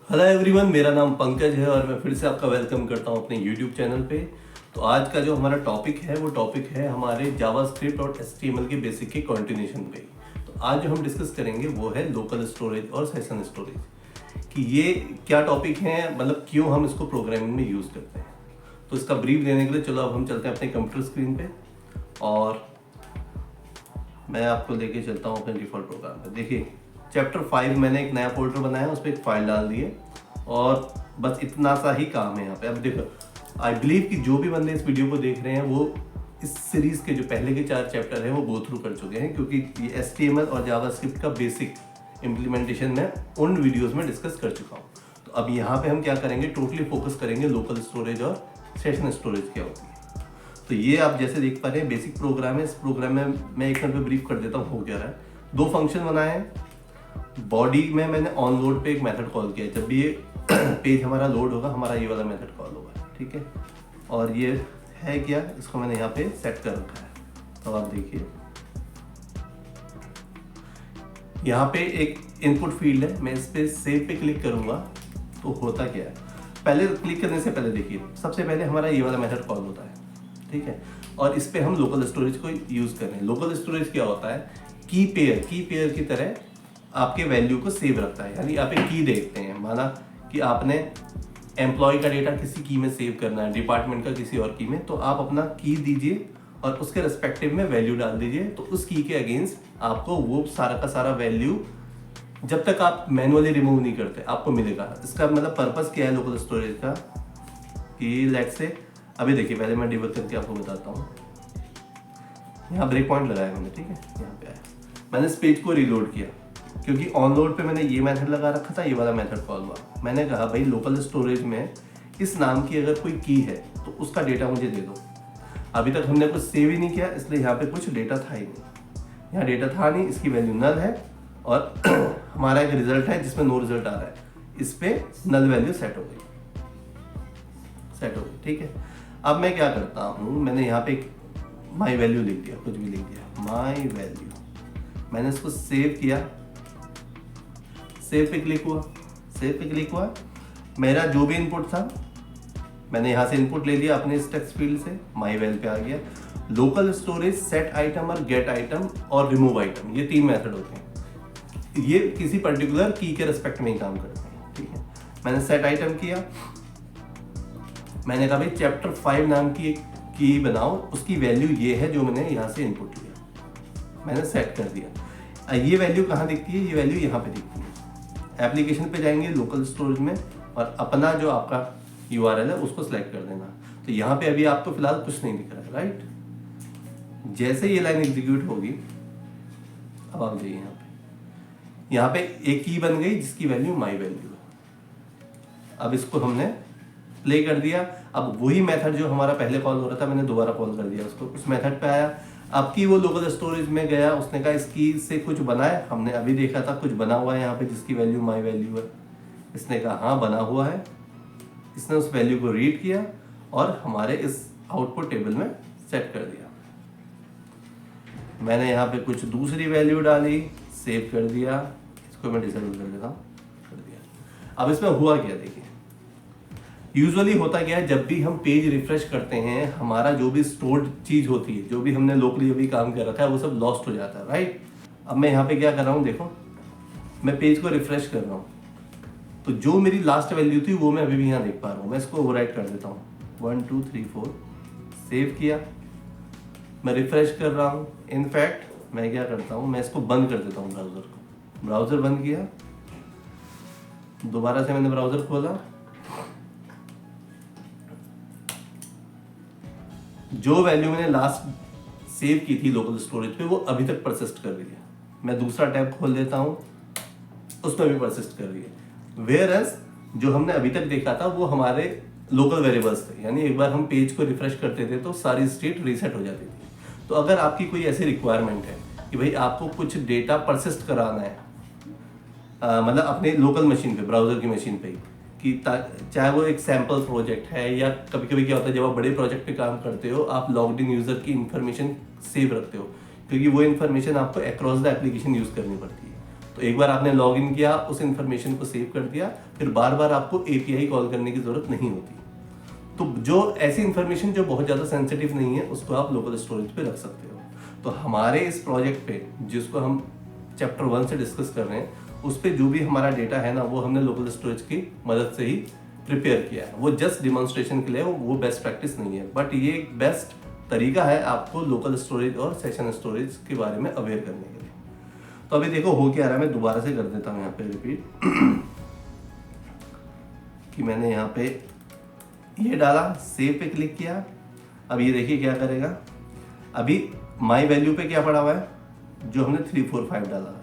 Hello everyone, मेरा नाम पंकज है और मैं फिर से आपका वेलकम करता हूं अपने यूट्यूब चैनल पे। तो आज का जो हमारा टॉपिक है वो टॉपिक है हमारे जावास्क्रिप्ट और एचटीएमएल के बेसिक के कंटिन्यूशन पे। तो आज जो हम डिस्कस करेंगे वो है लोकल स्टोरेज और सेशन स्टोरेज कि ये क्या टॉपिक है, मतलब क्यों हम इसको प्रोग्रामिंग में यूज़ करते हैं। तो इसका ब्रीफ देने के लिए चलो अब हम चलते हैं अपने कंप्यूटर स्क्रीन पे और मैं आपको लेके चलता हूँ अपने डिफ़ॉल्ट प्रोग्राम पे। देखिए चैप्टर 5 मैंने एक नया फोल्डर बनाया, उस पर एक फाइल डाल दी है और बस इतना सा ही काम है यहाँ पे। अब देखो, आई बिलीव कि जो भी बंदे इस वीडियो को देख रहे हैं वो इस सीरीज के जो पहले के 4 चैप्टर हैं वो गो थ्रू कर चुके हैं, क्योंकि ये एचटीएमएल और जावास्क्रिप्ट का बेसिक इम्प्लीमेंटेशन मैं उन वीडियोस में डिस्कस कर चुका हूँ। तो अब यहाँ पे हम क्या करेंगे, टोटली फोकस करेंगे लोकल स्टोरेज और सेशन स्टोरेज क्या होती है। तो ये आप जैसे देख पा रहे हैं बेसिक प्रोग्राम है। इस प्रोग्राम में मैं एक मिनट में ब्रीफ कर देता हूँ हो क्या रहा है। 2 फंक्शन बनाए हैं। बॉडी में मैंने ऑन लोड पे एक मेथड कॉल किया है, जब भी ये पेज हमारा लोड होगा हमारा ये वाला मेथड कॉल होगा, ठीक है। और ये है क्या, इसको मैंने यहाँ पे सेट कर रखा है। तो आप देखिए यहाँ पे एक इनपुट फील्ड है, मैं इस पे सेव पे क्लिक करूंगा तो होता क्या है। पहले क्लिक करने से पहले देखिए सबसे पहले हमारा ये वाला मेथड कॉल होता है, ठीक है। और इस पे हम लोकल स्टोरेज को यूज कर रहे हैं। लोकल स्टोरेज क्या होता है, की पेयर की तरह आपके वैल्यू को सेव रखता है। यानी आप एक की देखते हैं, माना कि आपने एम्प्लॉय का डेटा किसी की में सेव करना है, डिपार्टमेंट का किसी और की में, तो आप अपना की दीजिए और उसके रेस्पेक्टिव में वैल्यू डाल दीजिए। तो उस की के अगेंस्ट आपको वो सारा का सारा वैल्यू जब तक आप मैनुअली रिमूव नहीं करते आपको मिलेगा। इसका मतलब पर्पस क्या है लोकल स्टोरेज का, कि लेट्स से अभी देखिए पहले मैं डिबग करके आपको बताता हूँ। यहाँ ब्रेक पॉइंट लगाया मैंने, ठीक है। यहाँ पे आया, मैंने इस पेज को रिलोड किया क्योंकि ऑन लोड पे मैंने ये मेथड लगा रखा था, ये वाला मेथड कॉल हुआ। मैंने कहा भाई लोकल स्टोरेज में इस नाम की अगर कोई की है तो उसका डेटा मुझे दे दो। अभी तक हमने कुछ सेव ही नहीं किया, इसलिए यहाँ पे कुछ डेटा था ही नहीं। यहाँ डेटा था नहीं, इसकी वैल्यू नल है और हमारा एक रिजल्ट है जिसमें नो रिजल्ट आ रहा है। इस पे नल वैल्यू सेट हो गई, ठीक है। अब मैं क्या करता हूँ, मैंने यहाँ पे माई वैल्यू लिख दिया, कुछ भी लिख दिया, माई वैल्यू। मैंने इसको सेव किया, सेव पे क्लिक हुआ। मेरा जो भी इनपुट था मैंने यहाँ से इनपुट ले लिया अपने इस टेक्स्ट फील्ड से, माई वैल्यू पे आ गया। लोकल स्टोरेज सेट आइटम और गेट आइटम और रिमूव आइटम, ये 3 मेथड होते हैं। ये किसी पर्टिकुलर की के रेस्पेक्ट में ही काम करते हैं, ठीक है। मैंने सेट आइटम किया, मैंने कहा भाई चैप्टर 5 नाम की एक की बनाओ, उसकी वैल्यू ये है जो मैंने यहाँ से इनपुट लिया, मैंने सेट कर दिया। ये वैल्यू कहाँ दिखती है, ये वैल्यू यहाँ पे दिखती है। एप्लीकेशन पे जाएंगे लोकल स्टोरेज में और अपना जो आपका URL है उसको सिलेक्ट कर देना। तो यहाँ पे अभी आपको फिलहाल कुछ नहीं दिख रहा है, राइट। जैसे ये लाइन एग्जीक्यूट होगी, अब आप जाइए यहाँ पे एक की बन गई जिसकी वैल्यू माई वैल्यू है। अब इसको हमने प्ले कर दिया। अब वही मेथड जो हमारा पहले कॉल हो रहा था मैंने दोबारा कॉल कर दिया उसको, उस मेथड पे आया। अब की वो लोकल स्टोरेज में गया, उसने कहा इसकी से कुछ बना है, हमने अभी देखा था कुछ बना हुआ है यहाँ पे जिसकी वैल्यू माई वैल्यू है। इसने कहा हाँ बना हुआ है, इसने उस वैल्यू को रीड किया और हमारे इस आउटपुट टेबल में सेट कर दिया। मैंने यहाँ पे कुछ दूसरी वैल्यू डाली, सेव कर दिया, इसको मैं डिसेबल कर देता हूँ, कर दिया। अब इसमें हुआ क्या देखिए, यूजुअली होता क्या है, जब भी हम पेज रिफ्रेश करते हैं हमारा जो भी स्टोर्ड चीज होती है, जो भी हमने लोकली अभी काम कर रखा है वो सब लॉस्ट हो जाता है, राइट। अब मैं यहाँ पे क्या कर रहा हूँ, देखो मैं पेज को रिफ्रेश कर रहा हूँ तो जो मेरी लास्ट वैल्यू थी वो मैं अभी भी यहाँ देख पा रहा हूँ। मैं इसको ओवरराइट कर देता हूँ, 1 2 3 4, सेव किया, मैं रिफ्रेश कर रहा हूँ। इनफैक्ट मैं क्या करता हूँ, मैं इसको बंद कर देता हूँ, ब्राउजर को। ब्राउजर बंद किया, दोबारा से मैंने ब्राउजर खोला, जो वैल्यू मैंने लास्ट सेव की थी लोकल स्टोरेज पे वो अभी तक परसिस्ट कर रही है। मैं दूसरा टैब खोल देता हूँ, उसमें भी परसिस्ट कर रही है। वेयर एज जो हमने अभी तक देखा था वो हमारे लोकल वेरिएबल्स थे, यानी एक बार हम पेज को रिफ्रेश करते थे तो सारी स्टेट रीसेट हो जाती थी। तो अगर आपकी कोई ऐसी रिक्वायरमेंट है कि भाई आपको कुछ डेटा परसिस्ट कराना है, मतलब अपने लोकल मशीन पे, ब्राउजर की मशीन पे ही, कि चाहे वो एक सैम्पल प्रोजेक्ट है या कभी कभी क्या होता है जब आप बड़े प्रोजेक्ट पे काम करते हो आप लॉग्ड इन यूजर की इंफॉर्मेशन सेव रखते हो, क्योंकि वो इन्फॉर्मेशन आपको अक्रॉस द एप्लीकेशन यूज करनी पड़ती है। तो एक बार आपने लॉग इन किया, उस इंफॉर्मेशन को सेव कर दिया, फिर बार बार आपको एपीआई कॉल करने की जरूरत नहीं होती। तो जो ऐसी इंफॉर्मेशन जो बहुत ज़्यादा सेंसिटिव नहीं है उसको आप लोकल स्टोरेज पे रख सकते हो। तो हमारे इस प्रोजेक्ट पे जिसको हम चैप्टर 1 से डिस्कस कर रहे हैं, उस पर जो भी हमारा डेटा है ना, वो हमने लोकल स्टोरेज की मदद से ही प्रिपेयर किया है। वो जस्ट डिमॉन्स्ट्रेशन के लिए, वो बेस्ट प्रैक्टिस नहीं है, बट ये एक बेस्ट तरीका है आपको लोकल स्टोरेज और सेशन स्टोरेज के बारे में अवेयर करने के लिए। तो अभी देखो हो क्या रहा है, मैं दोबारा से कर देता हूँ यहाँ पे रिपीट कि मैंने यहाँ पे ये डाला, सेव पे क्लिक किया। अब ये देखिए क्या करेगा, अभी माई वैल्यू पे क्या पड़ा हुआ है, जो हमने 3 4 5 डाला है,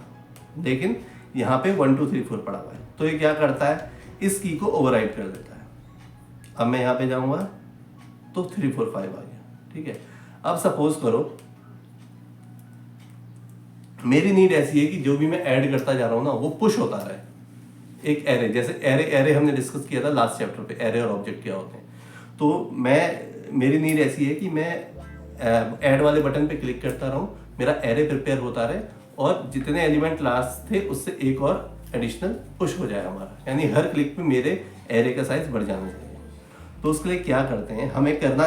लेकिन यहाँ पे 1 2 3 4 पड़ा हुआ है। तो ये क्या करता है, इस की को ओवरराइड कर देता है। अब मैं यहाँ पे जाऊँगा तो 3 4 5 आ गया, ठीक है। अब सपोज करो मेरी नीड ऐसी है कि जो भी मैं ऐड करता जा रहा हूँ ना, वो पुश होता रहे एक एरे, जैसे एरे हमने डिस्कस किया था लास्ट चैप्टर पे, एरे और ऑब्जेक्ट क्या होते हैं। तो मेरी नीड ऐसी है कि मैं ऐड वाले बटन पे क्लिक करता रहूं, मेरा एरे प्रिपेयर होता रहे और जितने एलिमेंट लास्ट थे उससे एक और एडिशनल पुश हो जाए हमारा, यानी हर क्लिक पे मेरे एरे का साइज बढ़ जाना चाहिए। तो उसके लिए क्या करते हैं, हमें करना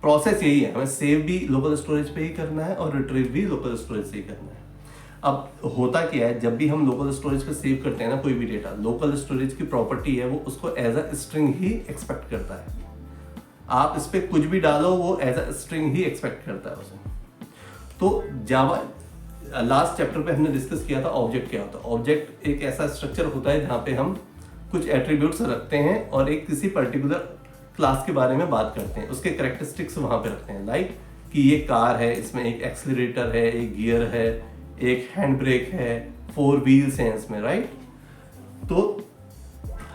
प्रोसेस यही है, हमें सेव भी लोकल स्टोरेज पे ही करना है और रिट्रीव भी लोकल स्टोरेज से ही करना है। अब होता क्या है, जब भी हम लोकल स्टोरेज पे सेव करते हैं ना कोई भी डेटा, लोकल स्टोरेज की प्रॉपर्टी है वो उसको एज अ स्ट्रिंग ही एक्सपेक्ट करता है। आप इस पे कुछ भी डालो वो एज अ स्ट्रिंग ही एक्सपेक्ट करता है उसे। तो जावा लास्ट चैप्टर पे हमने डिस्कस किया था ऑब्जेक्ट क्या होता है। ऑब्जेक्ट एक ऐसा स्ट्रक्चर होता है जहाँ पे हम कुछ एट्रीब्यूट्स रखते हैं और एक किसी पर्टिकुलर क्लास के बारे में बात करते हैं, उसके करेक्टरिस्टिक्स वहाँ पे रखते हैं। लाइक कि ये कार है, इसमें एक एक्सीलरेटर है, एक गियर है, एक हैंड ब्रेक है, 4 व्हील्स हैं इसमें, राइट। तो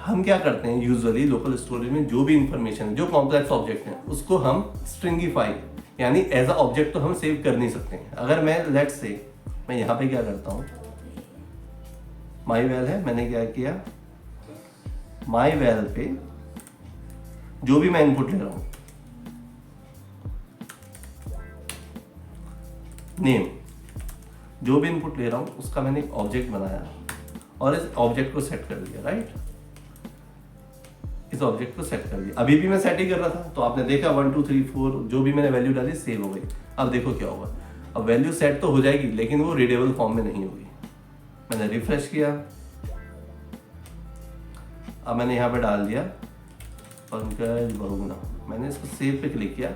हम क्या करते हैं यूजुअली लोकल स्टोरेज में, जो भी इंफॉर्मेशन जो कॉम्प्लेक्स ऑब्जेक्ट है उसको हम स्ट्रिंगिफाई, यानी एज अ ऑब्जेक्ट तो हम सेव कर नहीं सकते हैं। अगर मैं लेट्स से मैं यहाँ पे क्या करता हूँ, माई वेल है, मैंने क्या किया, माई वेल पे जो भी मैं इनपुट ले रहा हूँ, नेम, जो भी इनपुट ले रहा हूँ उसका मैंने एक ऑब्जेक्ट बनाया और इस ऑब्जेक्ट को सेट कर दिया, राइट। इस ऑब्जेक्ट को सेट कर दिया, अभी भी मैं सेट ही कर रहा था, तो आपने देखा 1 2 3 4 जो भी मैंने वैल्यू डाली सेव हो गई। अब देखो क्या होगा, अब वैल्यू सेट तो हो जाएगी लेकिन वो रीडेबल फॉर्म में नहीं होगी। मैंने रिफ्रेश किया, अब मैंने यहाँ पे डाल दिया पंकज बहुगुणा, मैंने इसको सेव पे क्लिक किया,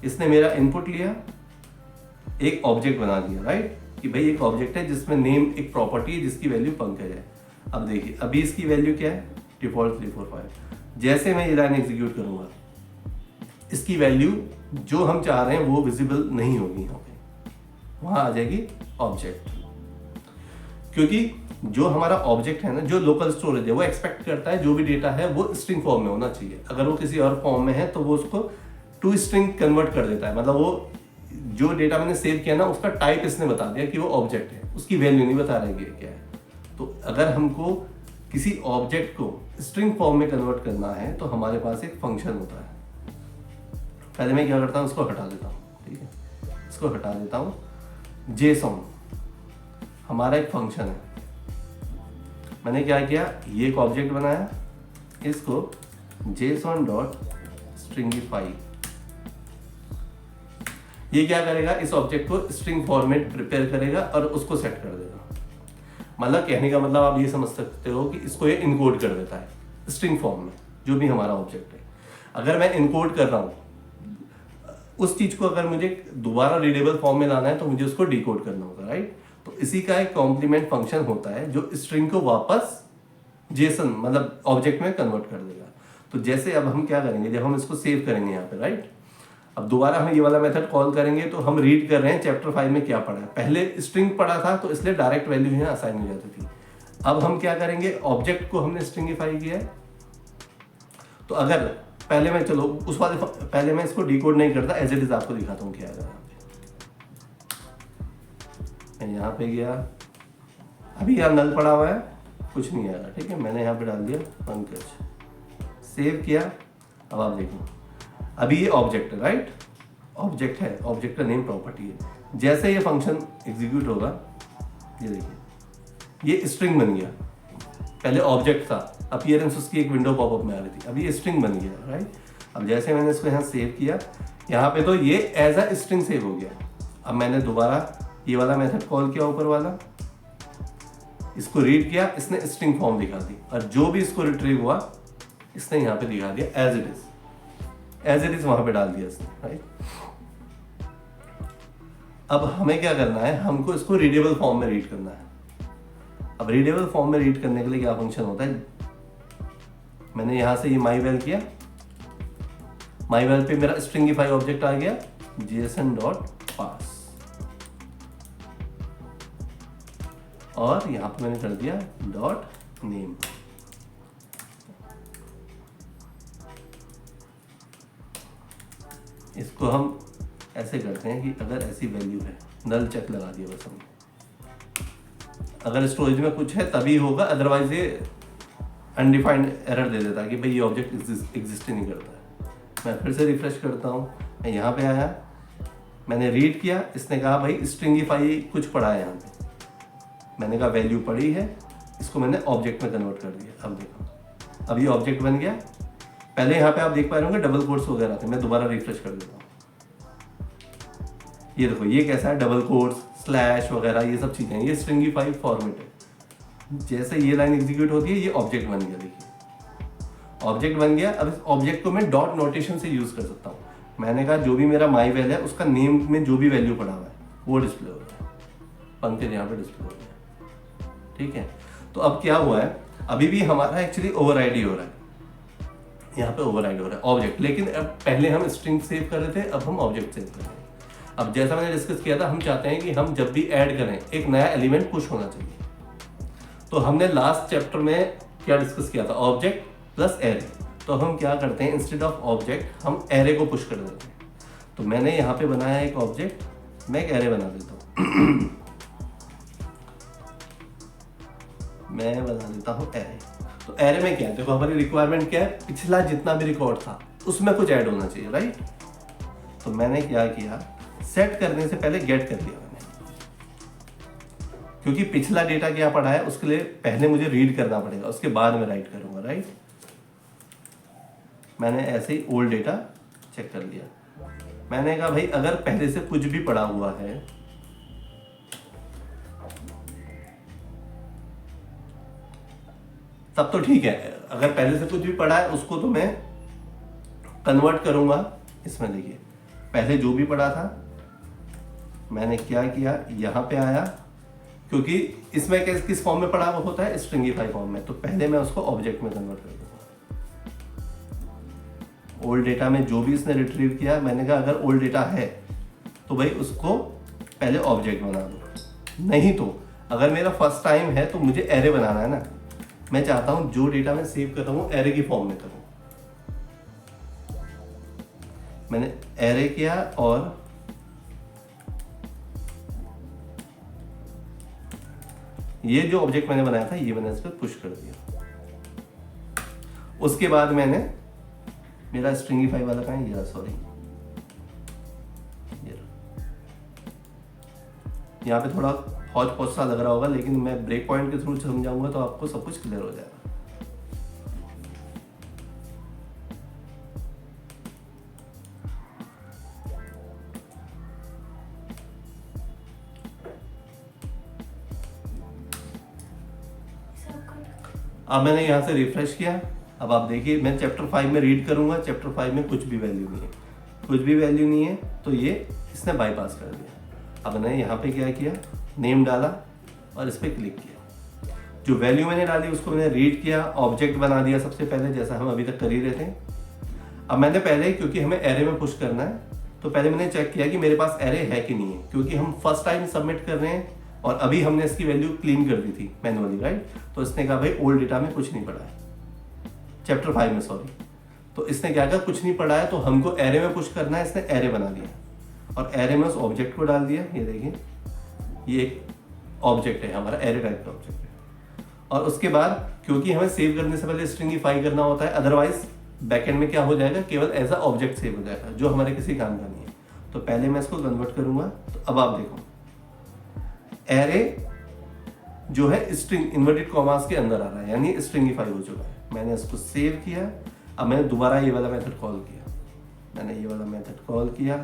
इसने मेरा इनपुट लिया, एक ऑब्जेक्ट बना दिया, राइट, कि भाई एक ऑब्जेक्ट है जिसमें नेम एक प्रॉपर्टी है जिसकी वैल्यू पंकज है। अब देखिए अभी इसकी वैल्यू क्या है, डिफॉल्ट 3 4 5। जैसे मैं ये लाइन एग्जीक्यूट करूंगा इसकी वैल्यू जो हम चाह रहे हैं वो विजिबल नहीं होगी, यहाँ पे वहां आ जाएगी ऑब्जेक्ट, क्योंकि जो हमारा ऑब्जेक्ट है ना, जो लोकल स्टोरेज है वो एक्सपेक्ट करता है जो भी डेटा है वो स्ट्रिंग फॉर्म में होना चाहिए। अगर वो किसी और फॉर्म में है तो वो उसको टू स्ट्रिंग कन्वर्ट कर देता है, मतलब वो जो डेटा मैंने सेव किया ना उसका टाइप इसने बता दिया कि वो ऑब्जेक्ट है, उसकी वैल्यू नहीं बता रहा है क्या है। तो अगर हमको किसी ऑब्जेक्ट को स्ट्रिंग फॉर्म में कन्वर्ट करना है तो हमारे पास एक फंक्शन होता है। पहले मैं क्या करता हूँ, उसको हटा देता हूँ, ठीक है, इसको हटा देता हूँ। जेसॉन हमारा एक फंक्शन है, मैंने क्या किया, ये एक ऑब्जेक्ट बनाया, इसको json.stringify, ये क्या करेगा, इस ऑब्जेक्ट को स्ट्रिंग फॉर्मेट प्रिपेयर करेगा और उसको सेट कर देगा। मतलब कहने का मतलब आप ये समझ सकते हो कि इसको ये इनकोड कर देता है स्ट्रिंग फॉर्म में जो भी हमारा ऑब्जेक्ट है। अगर मैं इनकोड कर रहा हूँ उस चीज को, अगर मुझे दोबारा रीडेबल फॉर्म में लाना है तो मुझे उसको डिकोड करना होगा, राइट। तो इसी का एक कॉम्प्लीमेंट फंक्शन होता है जो स्ट्रिंग को वापस जेसन मतलब ऑब्जेक्ट में कन्वर्ट कर देगा। तो जैसे अब हम क्या करेंगे, जब हम इसको सेव करेंगे यहाँ पे, राइट, अब दोबारा हम ये वाला मेथड कॉल करेंगे तो हम रीड कर रहे हैं चैप्टर 5 में क्या पढ़ा है। पहले स्ट्रिंग पढ़ा था तो इसलिए डायरेक्ट वैल्यू यहाँ असाइन हो जाती थी। अब हम क्या करेंगे, ऑब्जेक्ट को हमने स्ट्रिंगिफाई किया है, तो अगर पहले मैं चलो उस वाले पहले मैं इसको डिकोड नहीं करता, एज इट इज आपको दिखाता हूँ क्या है। मैं यहाँ पे गया, अभी यहाँ नल पड़ा हुआ है, कुछ नहीं आया, ठीक है, मैंने यहाँ पे डाल दिया पंकज, सेव किया। अब आप देखो अभी ये ऑब्जेक्ट है, राइट, ऑब्जेक्ट है, ऑब्जेक्ट का नेम प्रॉपर्टी है। जैसे ये फंक्शन एग्जीक्यूट होगा, ये देखिए ये स्ट्रिंग बन गया। पहले ऑब्जेक्ट था, अपीयरेंस उसकी एक विंडो पॉपअप में आ रही थी, अब ये स्ट्रिंग बन गया, राइट। अब जैसे मैंने इसको यहाँ सेव किया, यहाँ पे तो ये एज अ स्ट्रिंग सेव हो गया। अब मैंने दोबारा ये वाला मेथड कॉल किया, ऊपर वाला, इसको रीड किया, इसने स्ट्रिंग फॉर्म दिखा दी, और जो भी इसको रिट्रीव हुआ इसने यहाँ पे दिखा दिया एज इट इज वहां पे डाल दिया इसने, राइट। अब हमें क्या करना है, हमको इसको रीडेबल फॉर्म में रीड करना है। अब रीडेबल फॉर्म में रीड करने के लिए क्या फंक्शन होता है, मैंने यहां से ये माईवेल किया, माईवेल पे मेरा स्ट्रिंगिफाई ऑब्जेक्ट आ गया, json.pass, और यहां पे मैंने कर दिया .name। इसको हम ऐसे करते हैं कि अगर ऐसी वैल्यू है, नल चेक लगा दिया बस हमने, अगर स्टोरेज में कुछ है तभी होगा, अदरवाइज ये अनडिफाइंड एरर दे देता है कि भाई ये ऑब्जेक्ट एग्जिस्ट ही नहीं करता है। मैं फिर से रिफ्रेश करता हूँ, मैं यहाँ पे आया, मैंने रीड किया, इसने कहा भाई स्ट्रिंगिफाई कुछ पढ़ा है यहाँ पे, मैंने कहा वैल्यू पड़ी है, इसको मैंने ऑब्जेक्ट में कन्वर्ट कर दिया। अब देखो, अब ये ऑब्जेक्ट बन गया। पहले यहाँ पे आप देख पा रहे होंगे डबल कोट्स वगैरह थे, मैं दोबारा रिफ्रेश कर देता हूँ। ये देखो ये कैसा है, डबल कोट्स, स्लैश वगैरह ये सब चीजें, ये स्ट्रिंगिफाई फॉर्मेट है। जैसे ये लाइन एग्जीक्यूट होती है, ये ऑब्जेक्ट बन गया। देखिए ऑब्जेक्ट बन गया। अब इस ऑब्जेक्ट को मैं डॉट नोटेशन से यूज कर सकता हूँ। मैंने कहा जो भी मेरा माईवेल है उसका नेम में जो भी वैल्यू पड़ा हुआ है वो डिस्प्ले हो गया, पंकज यहाँ पे डिस्प्ले हो गया, ठीक है। तो अब क्या हुआ है, अभी भी हमारा एक्चुअली ओवरराइड ही हो रहा है, यहाँ पे ओवरराइड हो रहा है ऑब्जेक्ट, लेकिन अब पहले हम स्ट्रिंग सेव कर रहे थे, अब हम ऑब्जेक्ट सेव कर रहे हैं। अब जैसा मैंने डिस्कस किया था, हम चाहते हैं कि हम जब भी ऐड करें एक नया एलिमेंट पुश होना चाहिए। तो हमने लास्ट चैप्टर में क्या डिस्कस किया था, ऑब्जेक्ट प्लस एरे। तो हम क्या करते हैं, इंस्टेड ऑफ ऑब्जेक्ट हम एरे को पुश कर देते हैं। तो मैंने यहाँ पे बनाया एक ऑब्जेक्ट, मैं एक एरे बना देता हूँ मैं बना देता हूँ एरे। तो एरे में क्या है, देखो हमारी रिक्वायरमेंट क्या है, पिछला जितना भी रिकॉर्ड था उसमें कुछ ऐड होना चाहिए, राइट। तो मैंने क्या किया, सेट करने से पहले गेट कर लिया मैंने, क्योंकि पिछला डेटा क्या पड़ा है उसके लिए पहले मुझे रीड करना पड़ेगा, उसके बाद में राइट करूंगा, राइट। मैंने ऐसे ही ओल्ड डेटा चेक कर लिया। मैंने कहा भाई अगर पहले से कुछ भी पड़ा हुआ है तब तो ठीक है, अगर पहले से कुछ भी पड़ा है उसको तो मैं कन्वर्ट करूंगा इसमें। देखिए पहले जो भी पड़ा था मैंने क्या किया, यहाँ पे आया, क्योंकि इसमें किस फॉर्म में पड़ा हुआ होता है, स्ट्रिंगिफाई फॉर्म में, तो पहले मैं उसको ऑब्जेक्ट में कन्वर्ट कर दूंगा। ओल्ड डेटा में जो भी इसने रिट्रीव किया, मैंने कहा अगर ओल्ड डेटा है तो भाई उसको पहले ऑब्जेक्ट बना दो, नहीं तो अगर मेरा फर्स्ट टाइम है तो मुझे एरे बनाना है ना। मैं चाहता हूं जो डेटा मैं सेव कर रहा हूं एरे की फॉर्म में करूं। मैंने एरे किया और ये जो ऑब्जेक्ट मैंने बनाया था ये मैंने इस पर पुश कर दिया। उसके बाद मैंने मेरा स्ट्रिंगिफाई वाला कहाँ है, ये सॉरी, यहाँ पे थोड़ा हौच पौच सा लग रहा होगा, लेकिन मैं ब्रेक पॉइंट के थ्रू समझाऊंगा तो आपको सब कुछ क्लियर हो जाएगा। अब मैंने यहाँ से रिफ्रेश किया। अब आप देखिए मैं चैप्टर 5 में रीड करूंगा, चैप्टर 5 में कुछ भी वैल्यू नहीं है, कुछ भी वैल्यू नहीं है, तो ये इसने बाईपास कर दिया। अब मैंने यहाँ पे क्या किया, नेम डाला और इस पर क्लिक किया। जो वैल्यू मैंने डाली उसको मैंने रीड किया, ऑब्जेक्ट बना दिया सबसे पहले, जैसा हम अभी तक कर ही रहे थे। अब मैंने पहले, क्योंकि हमें एरे में पुश करना है, तो पहले मैंने चेक किया कि मेरे पास एरे है कि नहीं है, क्योंकि हम फर्स्ट टाइम सबमिट कर रहे हैं और अभी हमने इसकी वैल्यू क्लीन कर दी थी मैनुअली, राइट। तो इसने कहा भाई ओल्ड डेटा में कुछ नहीं पड़ा है, चैप्टर 5 में, सॉरी। तो इसने क्या कहा, कुछ नहीं पड़ा है, तो हमको एरे में पुश करना है, इसने एरे बना दिया और एरे में उस ऑब्जेक्ट को डाल दिया। ये देखिए ये एक ऑब्जेक्ट है हमारा, एरे टाइप का ऑब्जेक्ट है। और उसके बाद क्योंकि हमें सेव करने से पहले स्ट्रिंगिफाई करना होता है, अदरवाइज बैकएंड में क्या हो जाएगा, केवल एज अ ऑब्जेक्ट सेव हो जाएगा, जो हमारे किसी काम का नहीं है। तो पहले मैं इसको कन्वर्ट करूंगा। तो अब आप देखो एरे जो है स्ट्रिंग इन्वर्टेड कॉमास के अंदर आ रहा है, यानी स्ट्रिंगिफाई हो चुका है। मैंने इसको सेव किया, अब मैंने दोबारा ये वाला मेथड कॉल किया, मैंने ये वाला मेथड कॉल किया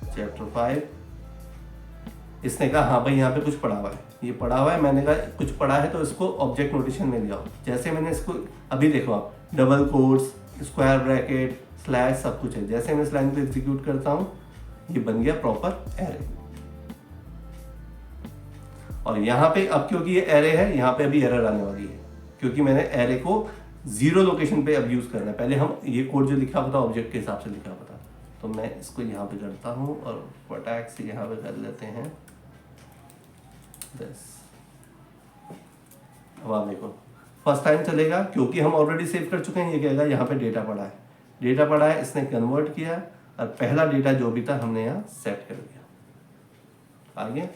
चैप्टर 5। इसने कहा हाँ भाई यहाँ पे कुछ पढ़ा हुआ है, ये पढ़ा हुआ है, मैंने कहा कुछ पढ़ा है तो इसको ऑब्जेक्ट नोटेशन में ले आओ। जैसे मैंने इसको अभी देखो आप, double quotes, square bracket, slash सब कुछ है। जैसे मैं इस लाइन को एग्जीक्यूट करता हूँ ये बन गया प्रॉपर एरे। और यहाँ पे अब क्योंकि ये एरे है, यहाँ पे अभी एरर आने वाली है क्योंकि मैंने एरे को 0 लोकेशन पे अब यूज करना है। पहले हम ये कोड जो लिखा हुआ था ऑब्जेक्ट के हिसाब से लिखा हुआ था, तो मैं इसको यहाँ पे करता हूँ और फटाक से यहाँ पे कर लेते हैं बस। अब आप देखो फर्स्ट टाइम चलेगा क्योंकि हम ऑलरेडी सेव कर चुके हैं। ये कहेगा यहाँ पे डेटा पड़ा है, डेटा पड़ा है, इसने कन्वर्ट किया और पहला डेटा जो भी था हमने यहाँ सेट कर दिया। आगे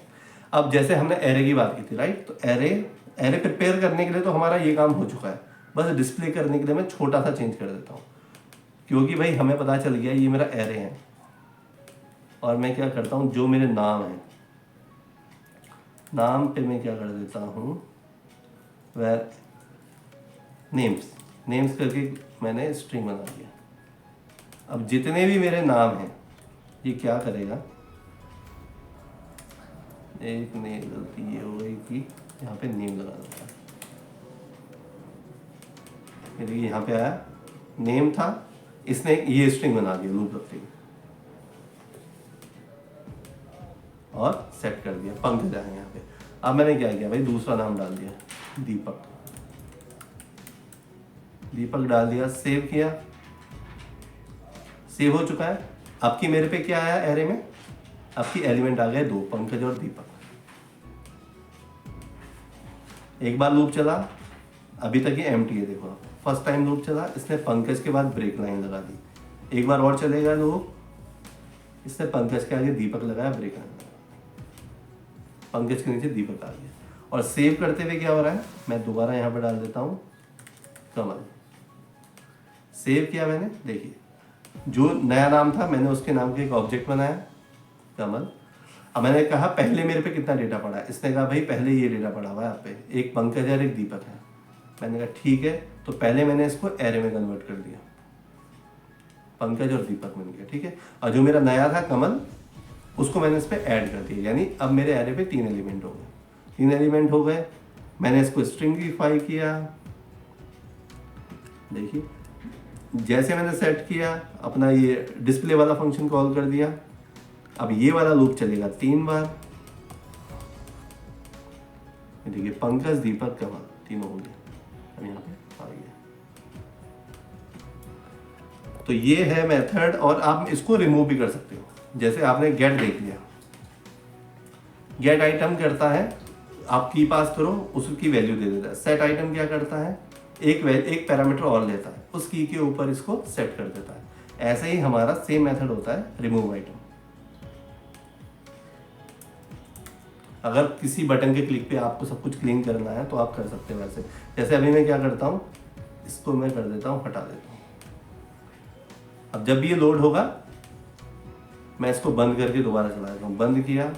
अब जैसे हमने एरे की बात की थी, राइट, तो एरे प्रिपेयर करने के लिए तो हमारा ये काम हो चुका है। बस डिस्प्ले करने के लिए मैं छोटा सा चेंज कर देता हूँ क्योंकि भाई हमें पता चल गया ये मेरा एरे है। और मैं क्या करता हूँ, जो मेरे नाम है, नाम पे मैं क्या कर देता हूँ, वेर नेम्स करके मैंने स्ट्रिंग बना दिया। अब जितने भी मेरे नाम हैं ये क्या करेगा, एक ने गलती ये हो गई कि यहाँ पे नेम लगा दूंगा। ये देखिए यहाँ पे आया नेम था, इसने ये स्ट्रिंग बना दिया लूप रखते हुए और सेट कर दिया। पंकज आए यहाँ पे। अब मैंने क्या किया भाई, दूसरा नाम डाल दिया दीपक, दीपक डाल दिया, सेव किया, सेव हो चुका है। आपकी मेरे पे क्या आया एरे में, आपकी एलिमेंट आ गए 2, पंकज और दीपक। एक बार लूप चला, अभी तक ये एम्प्टी है, देखो फर्स्ट टाइम लूप चला, इसने पंकज के बाद ब्रेक लाइन लगा दी। एक बार और चलेगा लूप, इसने पंकज के आगे दीपक लगाया, ब्रेक लाइन लगा, पंकज के नीचे दीपक आ गया। और सेव करते हुए क्या हो रहा है, मैं दोबारा यहाँ पर डाल देता हूँ कमल। सेव किया मैंने, देखिए जो नया नाम था मैंने उसके नाम का एक ऑब्जेक्ट बनाया कमल। अब मैंने कहा पहले मेरे पे कितना डेटा पड़ा है, इसने कहा भाई पहले ये डेटा पड़ा हुआ है आप पे, एक पंकज है और एक दीपक है। मैंने कहा ठीक है, तो पहले मैंने इसको एरे में कन्वर्ट कर दिया, पंकज और दीपक बन गया, ठीक है। और जो मेरा नया था कमल, उसको मैंने इस पर ऐड कर दिया, यानी अब मेरे एरे पे 3 एलिमेंट हो गए, 3 एलिमेंट हो गए। मैंने इसको स्ट्रिंगिफाई किया, देखिए जैसे मैंने सेट किया अपना ये डिस्प्ले वाला फंक्शन कॉल कर दिया। अब ये वाला लूप चलेगा 3 बार, देखिए पंकज दीपक कमल तीनों हो गए, अब यहाँ पे आ गया। तो ये है मेथड, और आप इसको रिमूव भी कर सकते हो। जैसे आपने गेट देख लिया, गेट आइटम करता है, आप की पास करो उसकी वैल्यू दे देता है। सेट आइटम क्या करता है, एक पैरामीटर और लेता है, उस की के ऊपर इसको सेट कर देता है। ऐसे ही हमारा सेम मेथड होता है रिमूव आइटम। अगर किसी बटन के क्लिक पे आपको सब कुछ क्लीन करना है तो आप कर सकते हो वैसे। जैसे अभी मैं क्या करता हूँ, इसको मैं कर देता हूँ, हटा देता हूँ। अब जब भी ये लोड होगा मैं इसको बंद करके दोबारा चला देता हूँ, बंद किया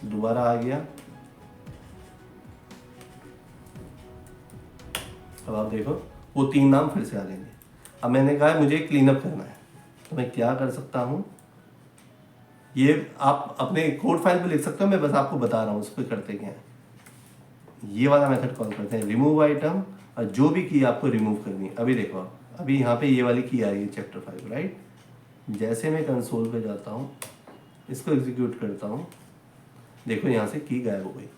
दोबारा आ गया। अब आप देखो वो 3 नाम फिर से आ जाएंगे। अब मैंने कहा है मुझे क्लीन अप करना है, तो मैं क्या कर सकता हूँ, ये आप अपने कोड फाइल पे लिख सकते हो, मैं बस आपको बता रहा हूँ उस पर करते क्या है। ये वाला मेथड कॉल करते हैं रिमूव आइटम, और जो भी की आपको रिमूव करनी है। अभी देखो आप, अभी यहाँ पे ये वाली की आ रही है चैप्टर 5, राइट। जैसे मैं कंसोल पे जाता हूँ, इसको एग्जीक्यूट करता हूँ, देखो यहाँ से की गायब हो गई।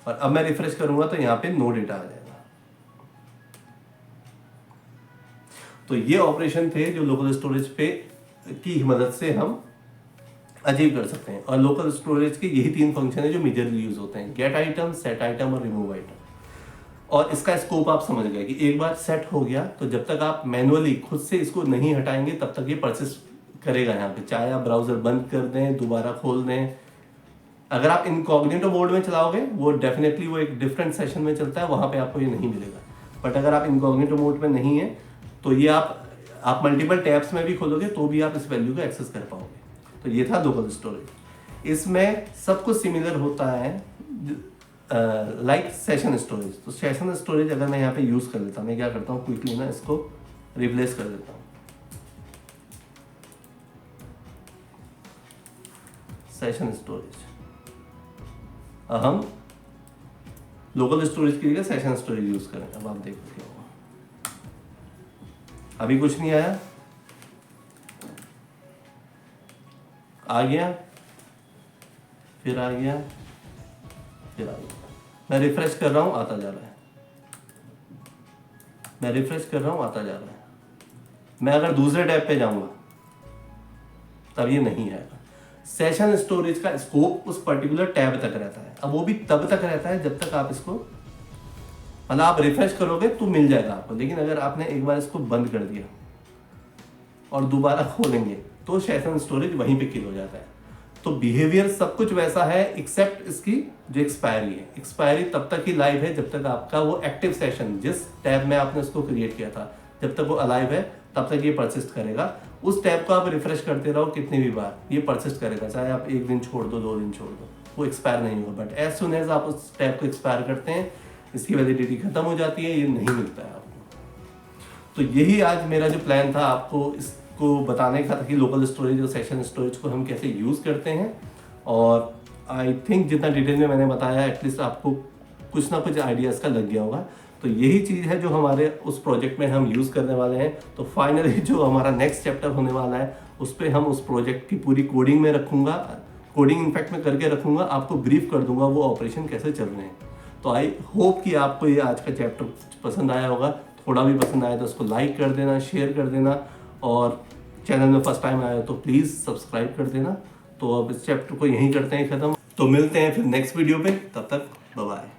और अब मैं रिफ्रेश करूंगा तो यहाँ पे नो डेटा आ जाएगा। तो ये ऑपरेशन थे जो लोकल स्टोरेज पे की मदद से हम अचीव कर सकते हैं। और लोकल स्टोरेज के यही 3 फंक्शन है जो मेजरली यूज होते हैं, गेट आइटम, सेट आइटम और रिमूव आइटम। और इसका स्कोप आप समझ गए कि एक बार सेट हो गया तो जब तक आप मैनुअली खुद से इसको नहीं हटाएंगे तब तक ये परसिस्ट करेगा यहाँ पे, चाहे आप ब्राउजर बंद कर दें, दोबारा खोल दें। अगर आप इनकॉग्निटो मोड में चलाओगे वो डेफिनेटली वो एक डिफरेंट सेशन में चलता है, वहां पे आपको ये नहीं मिलेगा। बट अगर आप इनकॉग्निटो मोड में नहीं है तो ये आप मल्टीपल टैब्स में भी खोलोगे तो भी आप इस वैल्यू को एक्सेस कर पाओगे। तो ये था लोकल स्टोरेज। इसमें सब कुछ सिमिलर होता है, लाइक सेशन स्टोरेज। तो सेशन स्टोरेज अगर मैं यहाँ पे यूज़ कर लेता हूँ, मैं क्या करता हूँ क्विकली ना इसको रिप्लेस कर देता हूँ सेशन स्टोरेज। हम लोकल स्टोरेज की जगह सेशन स्टोरेज यूज़ करें। अब आप देखो क्या होगा, अभी कुछ नहीं आया, आ गया, फिर आ गया, फिर आ गया। मैं रिफ्रेश कर रहा हूँ, आता जा रहा है, मैं रिफ्रेश कर रहा हूँ, आता जा रहा है। मैं अगर दूसरे टैब पे जाऊंगा तब ये नहीं आएगा। सेशन स्टोरेज का स्कोप उस पर्टिकुलर टैब तक रहता है। अब वो भी तब तक रहता है जब तक आप इसको, मतलब आप रिफ्रेश करोगे तो मिल जाएगा आपको, लेकिन अगर आपने एक बार इसको बंद कर दिया और दोबारा खोलेंगे तो सेशन स्टोरेज वहीं पे किल हो जाता है। तो बिहेवियर सब कुछ वैसा है एक्सेप्ट इसकी जो एक्सपायरी है। एक्सपायरी तब तक ही लाइव है जब तक आपका वो एक्टिव सेशन, जिस टैब में आपने उसको क्रिएट किया था, जब तक वो अलाइव है तब तक ये परसिस्ट करेगा। उस टैब को आप रिफ्रेश करते रहो कितनी भी बार, ये परसिस्ट करेगा, चाहे आप 1 दिन छोड़ दो, 2 दिन छोड़ दो, वो एक्सपायर नहीं होगा। बट एज सुन एज आप उस टैब को एक्सपायर करते हैं, इसकी वैलिडिटी खत्म हो जाती है, ये नहीं मिलता है आपको। तो यही आज मेरा जो प्लान था आपको इसको बताने का था कि लोकल स्टोरेज और सेशन स्टोरेज को हम कैसे यूज़ करते हैं। और आई थिंक जितना डिटेल में मैंने बताया एटलीस्ट आपको कुछ ना कुछ आइडिया इसका लग गया होगा। तो यही चीज़ है जो हमारे उस प्रोजेक्ट में हम यूज़ करने वाले हैं। तो फाइनली जो हमारा नेक्स्ट चैप्टर होने वाला है उस पर हम उस प्रोजेक्ट की पूरी कोडिंग में रखूँगा, कोडिंग इनफैक्ट में करके रखूँगा, आपको ब्रीफ कर दूंगा वो ऑपरेशन कैसे चल रहे हैं। तो आई होप कि आपको ये आज का चैप्टर पसंद आया होगा। थोड़ा भी पसंद आया तो उसको लाइक कर देना, शेयर कर देना, और चैनल में फर्स्ट टाइम आया तो प्लीज़ सब्सक्राइब कर देना। तो अब इस चैप्टर को यहीं करते हैं ख़त्म। तो मिलते हैं फिर नेक्स्ट वीडियो पे, तब तक बाय बाय।